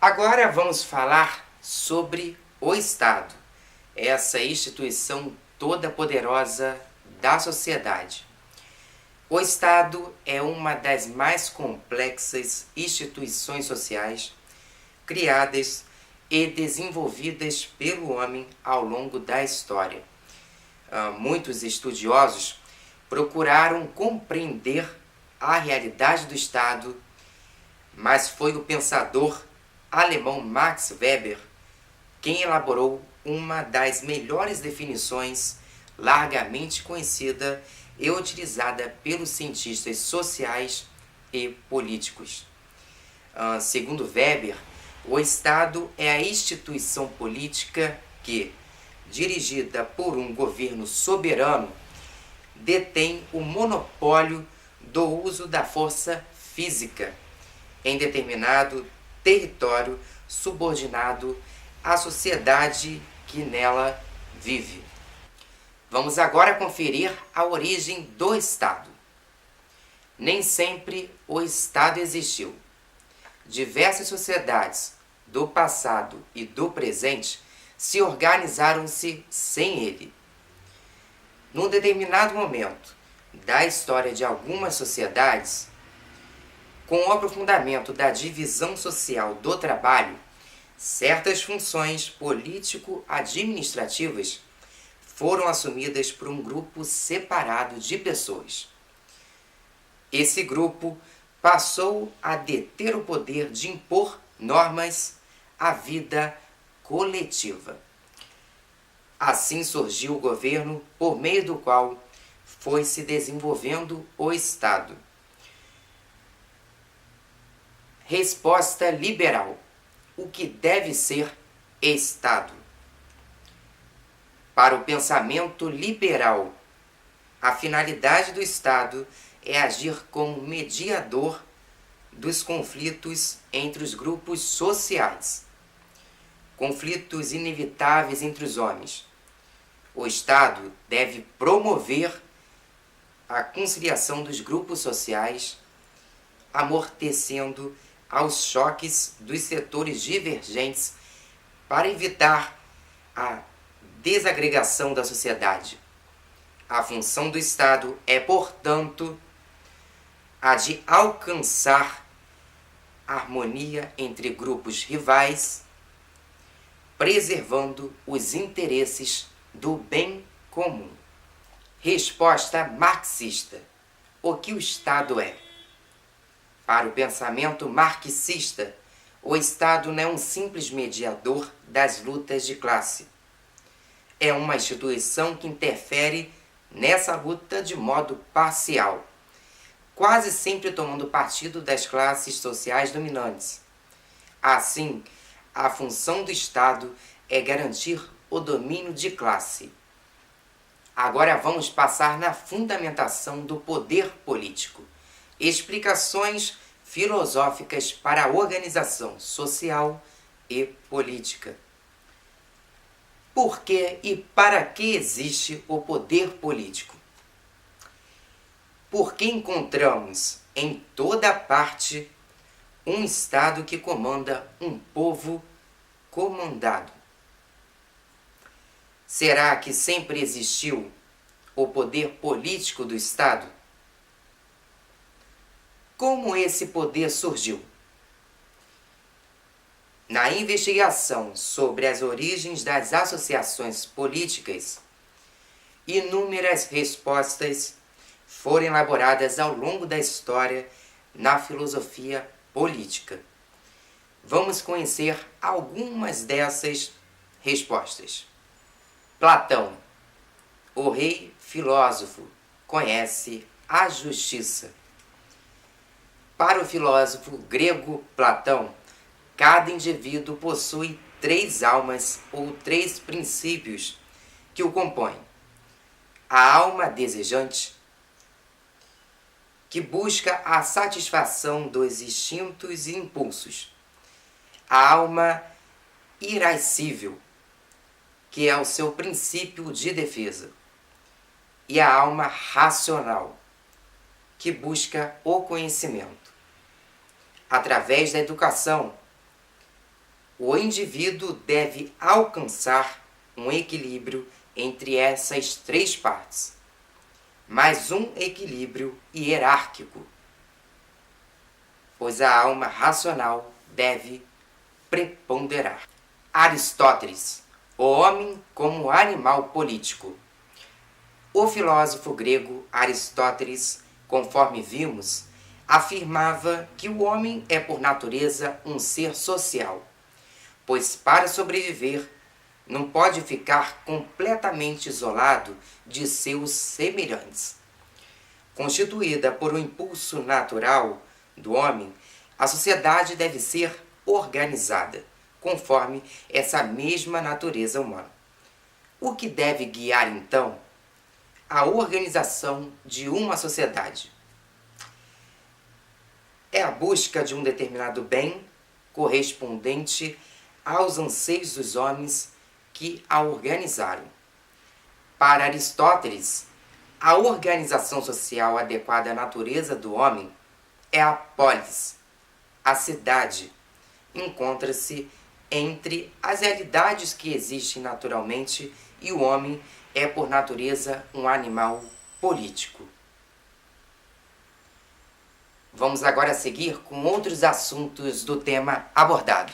Agora vamos falar sobre o Estado, essa instituição toda poderosa da sociedade. O Estado é uma das mais complexas instituições sociais criadas e desenvolvidas pelo homem ao longo da história. Muitos estudiosos procuraram compreender a realidade do Estado, mas foi o pensador alemão Max Weber quem elaborou uma das melhores definições largamente conhecida e utilizada pelos cientistas sociais e políticos. Segundo Weber, o Estado é a instituição política que, dirigida por um governo soberano, detém o monopólio do uso da força física em determinado território subordinado à sociedade que nela vive. Vamos agora conferir a origem do Estado. Nem sempre o Estado existiu. Diversas sociedades do passado e do presente se organizaram-se sem ele. Num determinado momento da história de algumas sociedades, com o aprofundamento da divisão social do trabalho, certas funções político-administrativas foram assumidas por um grupo separado de pessoas. Esse grupo passou a deter o poder de impor normas à vida coletiva. Assim surgiu o governo por meio do qual foi se desenvolvendo o Estado. Resposta liberal. O que deve ser Estado? Para o pensamento liberal, a finalidade do Estado é agir como mediador dos conflitos entre os grupos sociais, conflitos inevitáveis entre os homens. O Estado deve promover a conciliação dos grupos sociais, amortecendo aos choques dos setores divergentes para evitar a desagregação da sociedade. A função do Estado é, portanto, a de alcançar a harmonia entre grupos rivais, preservando os interesses do bem comum. Resposta marxista. O que o Estado é? Para o pensamento marxista, o Estado não é um simples mediador das lutas de classe. É uma instituição que interfere nessa luta de modo parcial, quase sempre tomando partido das classes sociais dominantes. Assim, a função do Estado é garantir o domínio de classe. Agora vamos passar na fundamentação do poder político. Explicações filosóficas para a organização social e política. Por que e para que existe o poder político? Porque encontramos em toda parte um Estado que comanda um povo comandado. Será que sempre existiu o poder político do Estado? Como esse poder surgiu? Na investigação sobre as origens das associações políticas, inúmeras respostas foram elaboradas ao longo da história na filosofia política. Vamos conhecer algumas dessas respostas. Platão, o rei filósofo, conhece a justiça. Para o filósofo grego Platão, cada indivíduo possui 3 almas ou 3 princípios que o compõem. A alma desejante, que busca a satisfação dos instintos e impulsos. A alma irascível, que é o seu princípio de defesa. E a alma racional, que busca o conhecimento. Através da educação, O indivíduo deve alcançar um equilíbrio entre essas três partes, mas um equilíbrio hierárquico, pois a alma racional deve preponderar. Aristóteles, o homem como animal político. O filósofo grego Aristóteles, conforme vimos, afirmava que o homem é por natureza um ser social, pois para sobreviver não pode ficar completamente isolado de seus semelhantes. Constituída por um impulso natural do homem, a sociedade deve ser organizada, conforme essa mesma natureza humana. O que deve guiar, então, a organização de uma sociedade? É a busca de um determinado bem correspondente aos anseios dos homens que a organizaram. Para Aristóteles, a organização social adequada à natureza do homem é a polis. A cidade encontra-se entre as realidades que existem naturalmente e o homem é, por natureza, um animal político. Vamos agora seguir com outros assuntos do tema abordado.